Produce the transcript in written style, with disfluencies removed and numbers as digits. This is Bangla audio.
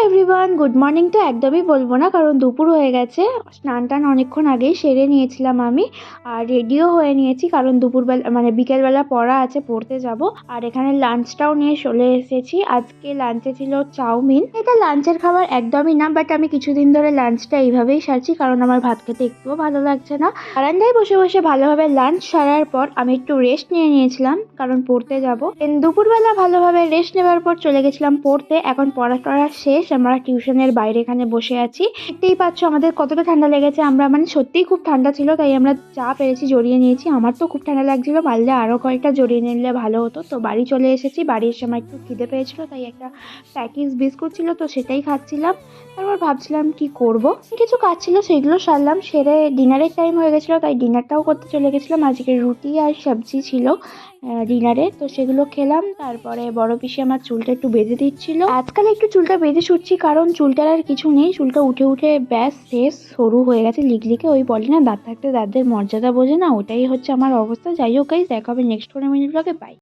এভরিওয়ান, গুড মর্নিং তো একদমই বলবো না, কারণ দুপুর হয়ে গেছে। স্নান টান অনেকক্ষণ আগেই সেরে নিয়েছিলাম আমি, আর রেডিও হয়ে নিয়েছি, কারণ দুপুরবেলা মানে বিকেলবেলা পড়া আছে, পড়তে যাব। আর এখানে লাঞ্চটাও নিয়ে চলে এসেছি। আজকে লাঞ্চে ছিল চাউমিন। এটা লাঞ্চের খাবার একদমই না, বাট আমি কিছুদিন ধরে লাঞ্চটা এইভাবেই সারছি, কারণ আমার ভাত খেতে একটুও ভালো লাগছে না। বারান্দায় বসে বসে ভালোভাবে লাঞ্চ সারার পর আমি একটু রেস্ট নিয়ে নিয়েছিলাম, কারণ পড়তে যাব। দুপুরবেলা ভালোভাবে রেস্ট নেওয়ার পর চলে গেছিলাম পড়তে। এখন পড়া শেষ, আমরা টিউশনের বাইরে এখানে বসে আছি। দেখতেই পাচ্ছ আমাদের কতটা ঠান্ডা লেগেছে। আমরা মানে সত্যিই খুব ঠান্ডা ছিল, তাই আমরা যা পেরেছি জড়িয়ে নিয়েছি। আমার তো খুব ঠান্ডা লাগছিল, পারলে আরও কয়েকটা জড়িয়ে নিলে ভালো হতো। তো বাড়ি চলে এসেছি। বাড়ি এসে আমার একটু খিদে পেয়েছিল, তাই একটা প্যাকেজ বিস্কুট ছিল, তো সেটাই খাচ্ছিলাম। তারপর ভাবছিলাম কি করব, কিছু কাজ ছিল সেগুলো সারলাম। সেরে ডিনারের টাইম হয়ে গেছিলো, তাই ডিনারটাও করতে চলে গেছিলাম। আজকে রুটি আর সবজি ছিল ডিনারে, তো সেগুলো খেলাম। তারপরে বড় পিসি আমার চুলটা একটু বেঁধে দিচ্ছিল। আজকাল একটু চুলটা বেঁধে শুচ্ছি, কারণ চুলটার আর কিছু নেই। চুলটা উঠে উঠে ব্যাস শেষ, সরু হয়ে গেছে লিকলিকে। ওই বলে না, দাঁত থাকতে দাঁতের মর্যাদা বোঝে না, ওটাই হচ্ছে আমার অবস্থা। যাই হোক গাইস, দেখা হবে নেক্সট কোনো মিনিট ব্লগে। বাই।